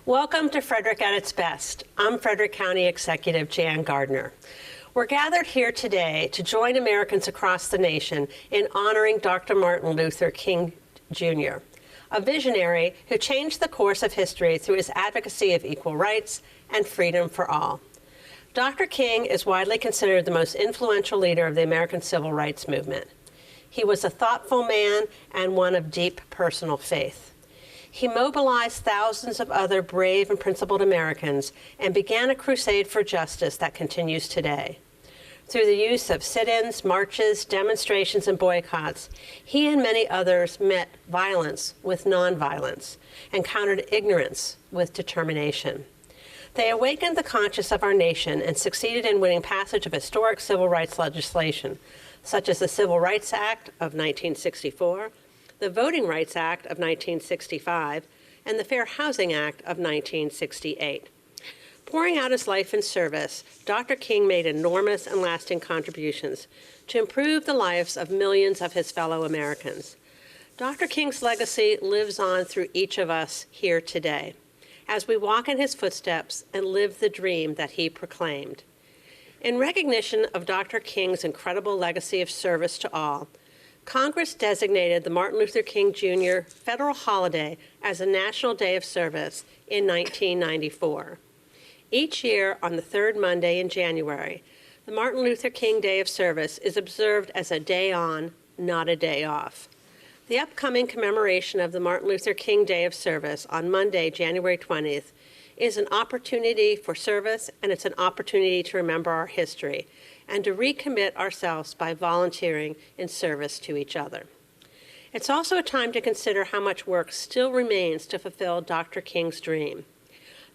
Welcome to Frederick at its best. I'm Frederick County Executive Jan Gardner. We're gathered here today to join Americans across the nation in honoring Dr. Martin Luther King Jr., a visionary who changed the course of history through his advocacy of equal rights and freedom for all. Dr. King is widely considered the most influential leader of the American civil rights movement. He was a thoughtful man and one of deep personal faith. He mobilized thousands of other brave and principled Americans and began a crusade for justice that continues today. Through the use of sit-ins, marches, demonstrations, and boycotts, he and many others met violence with nonviolence and countered ignorance with determination. They awakened the conscience of our nation and succeeded in winning passage of historic civil rights legislation, such as the Civil Rights Act of 1964, the Voting Rights Act of 1965, and the Fair Housing Act of 1968. Pouring out his life in service, Dr. King made enormous and lasting contributions to improve the lives of millions of his fellow Americans. Dr. King's legacy lives on through each of us here today, as we walk in his footsteps and live the dream that he proclaimed. In recognition of Dr. King's incredible legacy of service to all, Congress designated the Martin Luther King Jr. federal holiday as a National Day of Service in 1994. Each year on the third Monday in January, the Martin Luther King Day of Service is observed as a day on, not a day off. The upcoming commemoration of the Martin Luther King Day of Service on Monday, January 20th, is an opportunity for service, and it's an opportunity to remember our history and to recommit ourselves by volunteering in service to each other. It's also a time to consider how much work still remains to fulfill Dr. King's dream.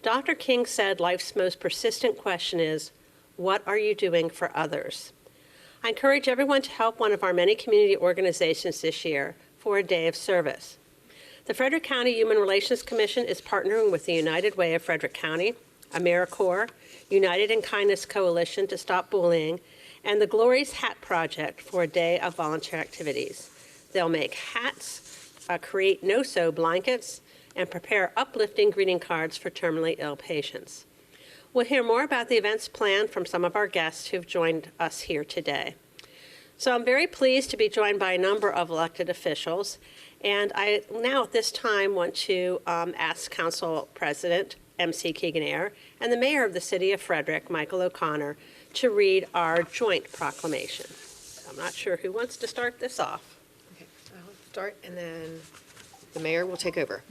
Dr. King said life's most persistent question is, what are you doing for others? I encourage everyone to help one of our many community organizations this year for a day of service. The Frederick County Human Relations Commission is partnering with the United Way of Frederick County, AmeriCorps, United in Kindness Coalition to Stop Bullying, and the Glory's Hat Project for a day of volunteer activities. They'll make hats, create no-sew blankets, and prepare uplifting greeting cards for terminally ill patients. We'll hear more about the events planned from some of our guests who've joined us here today. So I'm very pleased to be joined by a number of elected officials, and I now at this time want to ask Council President MC Keegan-Ayer and the Mayor of the City of Frederick, Michael O'Connor, to read our joint proclamation. I'm not sure who wants to start this off. Okay, I'll start and then the Mayor will take over.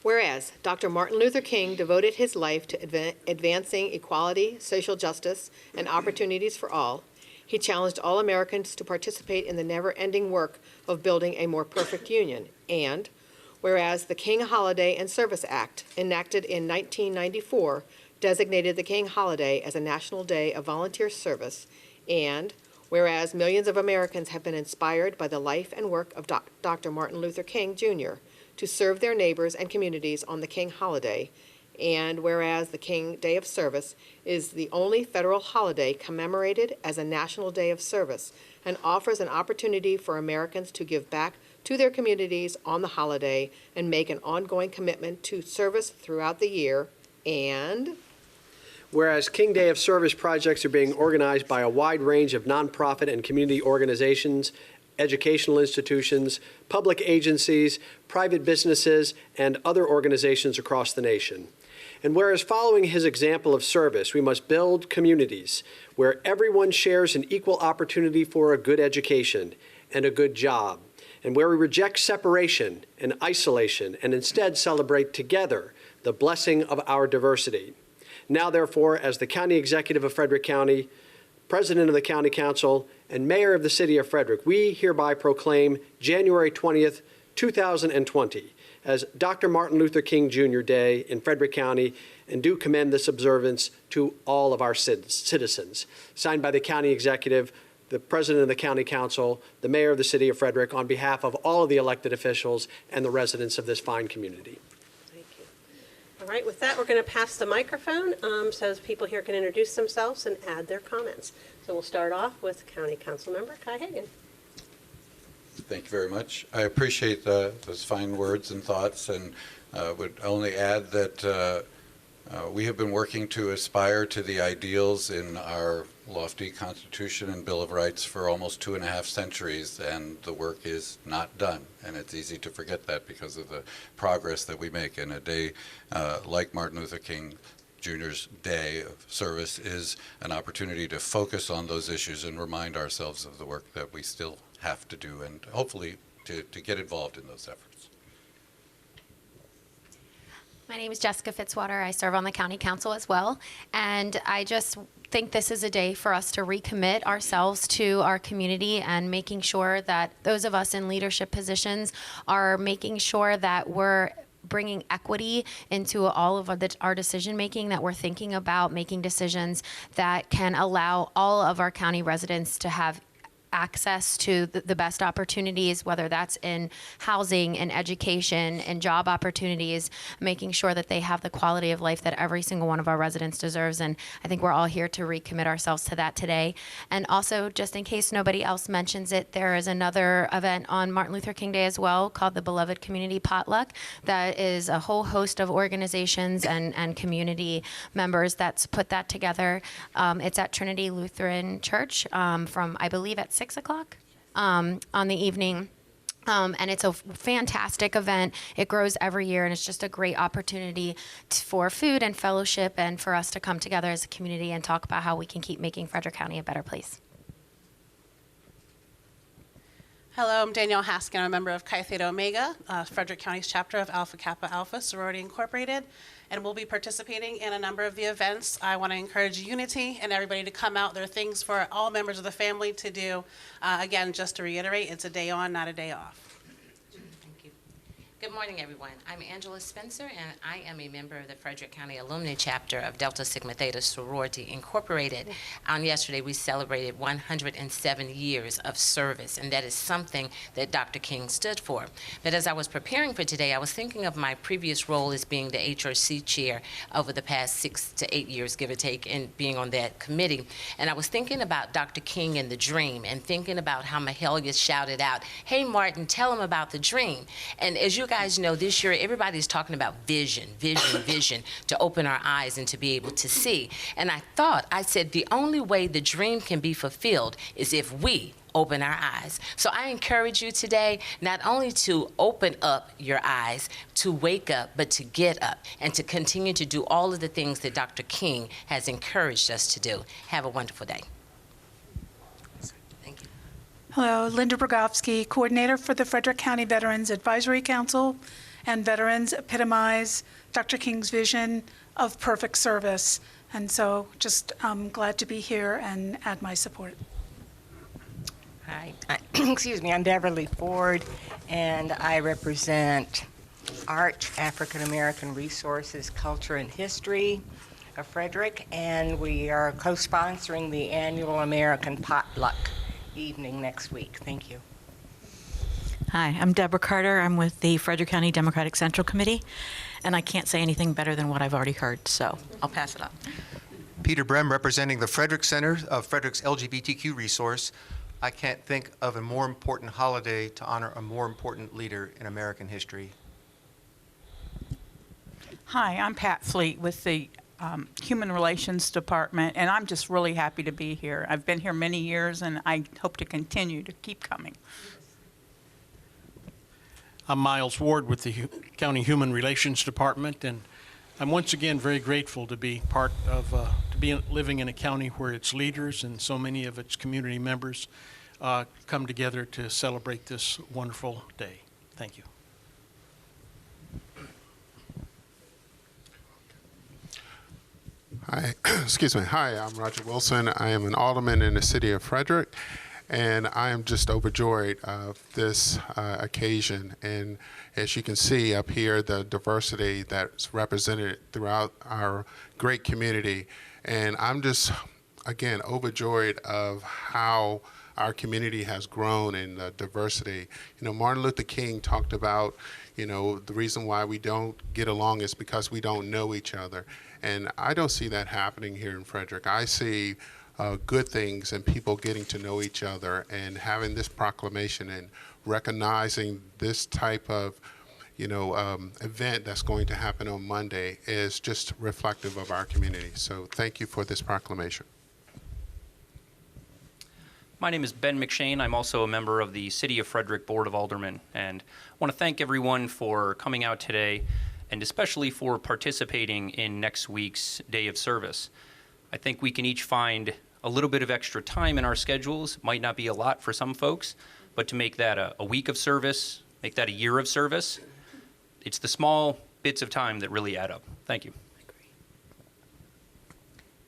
Whereas Dr. Martin Luther King devoted his life to advancing equality, social justice, and opportunities for all, he challenged all Americans to participate in the never-ending work of building a more perfect union. And whereas the King Holiday and Service Act, enacted in 1994, designated the King Holiday as a national day of volunteer service, and whereas millions of Americans have been inspired by the life and work of Dr. Martin Luther King Jr. to serve their neighbors and communities on the King Holiday, and whereas the King Day of Service is the only federal holiday commemorated as a national day of service and offers an opportunity for Americans to give back to their communities on the holiday and make an ongoing commitment to service throughout the year. And whereas King Day of Service projects are being organized by a wide range of nonprofit and community organizations, educational institutions, public agencies, private businesses, and other organizations across the nation. And whereas following his example of service, we must build communities where everyone shares an equal opportunity for a good education and a good job, and where we reject separation and isolation and instead celebrate together the blessing of our diversity. Now, therefore, as the County Executive of Frederick County, President of the County Council, and Mayor of the City of Frederick, we hereby proclaim January 20th, 2020 as Dr. Martin Luther King Jr. Day in Frederick County, and do commend this observance to all of our citizens. Signed by the County Executive, the President of the County Council, the Mayor of the City of Frederick, on behalf of all of the elected officials and the residents of this fine community. Thank you. All right, with that, we're going to pass the microphone so people here can introduce themselves and add their comments. So we'll start off with County Council Member Kai Hagan. Thank you very much. I appreciate those fine words and thoughts, and would only add that we have been working to aspire to the ideals in our lofty Constitution and Bill of Rights for almost 2.5 centuries, and the work is not done. And it's easy to forget that because of the progress that we make. And a day like Martin Luther King Jr.'s Day of Service is an opportunity to focus on those issues and remind ourselves of the work that we still have to do, and hopefully to get involved in those efforts. My name is Jessica Fitzwater. I serve on the county council as well, and I just think this is a day for us to recommit ourselves to our community and making sure that those of us in leadership positions are making sure that we're bringing equity into all of our decision making, that we're thinking about making decisions that can allow all of our county residents to have access to the best opportunities, whether that's in housing and education and job opportunities, making sure that they have the quality of life that every single one of our residents deserves. And I think we're all here to recommit ourselves to that today. And also, just in case nobody else mentions it, there is another event on Martin Luther King Day as well called the Beloved Community Potluck. That is a whole host of organizations and community members that's put that together. It's at Trinity Lutheran Church from, I believe, at 6 o'clock on the evening. And it's a fantastic event. It grows every year, and it's just a great opportunity for food and fellowship and for us to come together as a community and talk about how we can keep making Frederick County a better place. Hello, I'm Danielle Haskin. I'm a member of Chi Theta Omega, Frederick County's chapter of Alpha Kappa Alpha Sorority Incorporated, and we'll be participating in a number of the events. I want to encourage unity and everybody to come out. There are things for all members of the family to do. Again, just to reiterate, it's a day on, not a day off. Thank you. Good morning, everyone. I'm Angela Spencer, and I am a member of the Frederick County Alumni Chapter of Delta Sigma Theta Sorority Incorporated. On yesterday, we celebrated 107 years of service, and that is something that Dr. King stood for. But as I was preparing for today, I was thinking of my previous role as being the HRC chair over the past 6 to 8 years, give or take, and being on that committee. And I was thinking about Dr. King and the dream, and thinking about how Mahalia shouted out, "Hey, Martin, tell him about the dream." And as you guys know, this year everybody's talking about vision, vision, to open our eyes and to be able to see. And I said, the only way the dream can be fulfilled is if we open our eyes. So I encourage you today not only to open up your eyes, to wake up, but to get up and to continue to do all of the things that Dr. King has encouraged us to do. Have a wonderful day. Thank you. Hello, Linda Brickowski, coordinator for the Frederick County Veterans Advisory Council, and veterans epitomize Dr. King's vision of perfect service. And so just glad to be here and add my support. Hi, excuse me, I'm Beverly Ford, and I represent ARCH, African American Resources, Culture and History of Frederick, and we are co-sponsoring the annual American Potluck evening next week. Thank you. Hi, I'm Deborah Carter. I'm with the Frederick County Democratic Central Committee, and I can't say anything better than what I've already heard, so I'll pass it on. Peter Brem, representing the Frederick Center of Frederick's LGBTQ resource. I can't think of a more important holiday to honor a more important leader in American history. Hi, I'm Pat Fleet with the Human Relations Department, and I'm just really happy to be here. I've been here many years, and I hope to continue to keep coming. I'm Miles Ward with the County Human Relations Department, and I'm once again very grateful to be part of, living in a county where its leaders and so many of its community members come together to celebrate this wonderful day. Thank you. Hi, excuse me. Hi, I'm Roger Wilson. I am an alderman in the city of Frederick, and I am just overjoyed of this occasion. And as you can see up here, the diversity that's represented throughout our great community. And I'm just, again, overjoyed of how our community has grown in the diversity. You know, Martin Luther King talked about, you know, the reason why we don't get along is because we don't know each other. And I don't see that happening here in Frederick. I see good things and people getting to know each other, and having this proclamation and recognizing this type of event that's going to happen on Monday is just reflective of our community. So thank you for this proclamation. My name is Ben McShane. I'm also a member of the City of Frederick Board of Aldermen, and I want to thank everyone for coming out today, and especially for participating in next week's Day of Service. I think we can each find a little bit of extra time in our schedules. Might not be a lot for some folks, but to make that a week of service, make that a year of service, it's the small bits of time that really add up. Thank you.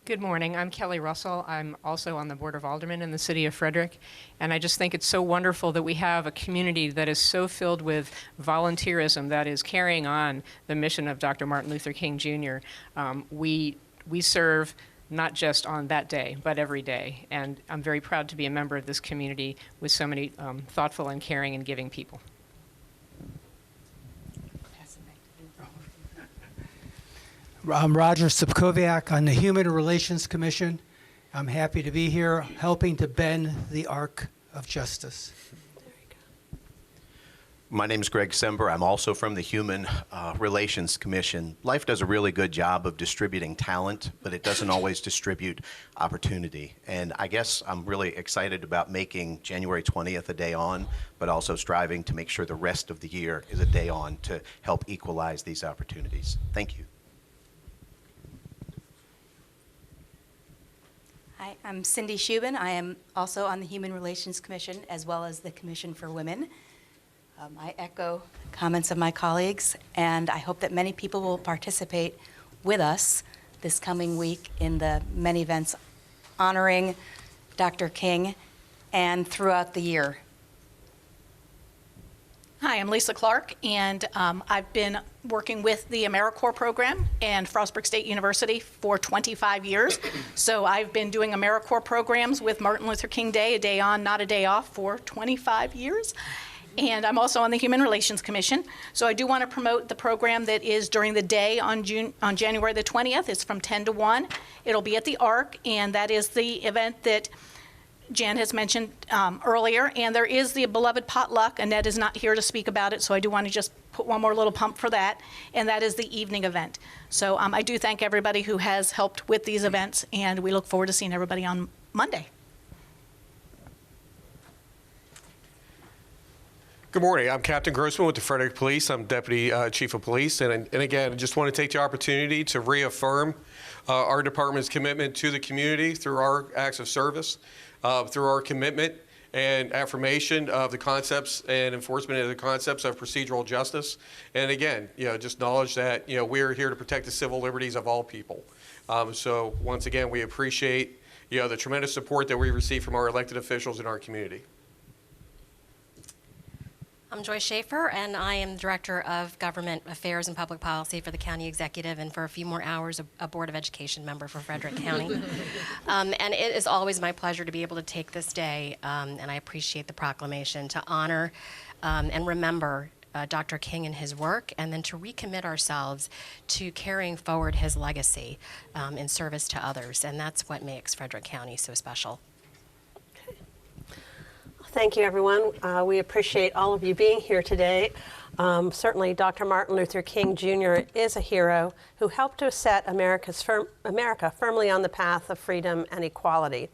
Good morning. I'm Kelly Russell. I'm also on the Board of Aldermen in the City of Frederick. And I just think it's so wonderful that we have a community that is so filled with volunteerism that is carrying on the mission of Dr. Martin Luther King Jr. We serve not just on that day, but every day. And I'm very proud to be a member of this community with so many thoughtful and caring and giving people. I'm Roger Subkoviak on the Human Relations Commission. I'm happy to be here helping to bend the arc of justice. My name is Greg Sember. I'm also from the Human Relations Commission. Life does a really good job of distributing talent, but it doesn't always distribute opportunity. And I guess I'm really excited about making January 20th a day on, but also striving to make sure the rest of the year is a day on to help equalize these opportunities. Thank you. Hi, I'm Cindy Shubin. I am also on the Human Relations Commission as well as the Commission for Women. I echo comments of my colleagues, and I hope that many people will participate with us this coming week in the many events honoring Dr. King and throughout the year. Hi, I'm Lisa Clark, and I've been working with the AmeriCorps program and Frostburg State University for 25 years. So I've been doing AmeriCorps programs with Martin Luther King Day, a day on, not a day off, for 25 years. And I'm also on the Human Relations Commission. So I do want to promote the program that is during the day on January the 20th. It's from 10 to 1. It'll be at the Arc, and that is the event that Jan has mentioned earlier. And there is the beloved potluck. Annette is not here to speak about it, so I do want to just put one more little pump for that, and that is the evening event. So I do thank everybody who has helped with these events, and we look forward to seeing everybody on Monday. Good morning. I'm Captain Grossman with the Frederick Police. I'm Deputy Chief of Police. And again, I just want to take the opportunity to reaffirm our department's commitment to the community through our acts of service, through our commitment and affirmation of the concepts and enforcement of the concepts of procedural justice. And again, just knowledge that, we're here to protect the civil liberties of all people. So once again, we appreciate, the tremendous support that we receive from our elected officials in our community. I'm Joyce Schaefer, and I am Director of Government Affairs and Public Policy for the County Executive, and for a few more hours, a Board of Education member for Frederick County. And it is always my pleasure to be able to take this day, and I appreciate the proclamation, to honor and remember Dr. King and his work, and then to recommit ourselves to carrying forward his legacy in service to others. And that's what makes Frederick County so special. Thank you, everyone. We appreciate all of you being here today. Certainly, Dr. Martin Luther King Jr. is a hero who helped to set America firmly on the path of freedom and equality.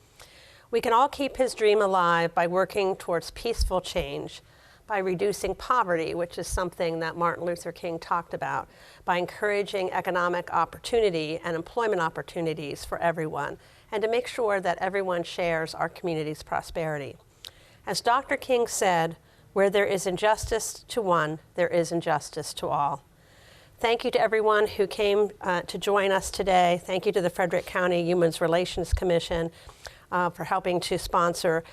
We can all keep his dream alive by working towards peaceful change, by reducing poverty, which is something that Martin Luther King talked about, by encouraging economic opportunity and employment opportunities for everyone, and to make sure that everyone shares our community's prosperity. As Dr. King said, where there is injustice to one, there is injustice to all. Thank you to everyone who came to join us today. Thank you to the Frederick County Human Relations Commission for helping to sponsor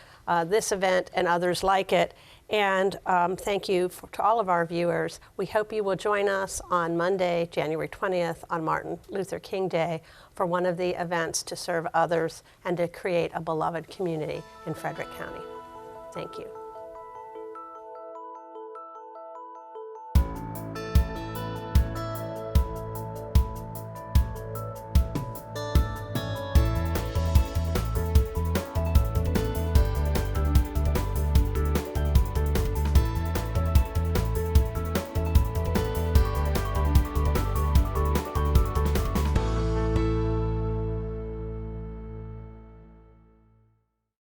this event and others like it. And thank you to all of our viewers. We hope you will join us on Monday, January 20th, on Martin Luther King Day, for one of the events to serve others and to create a beloved community in Frederick County. Thank you.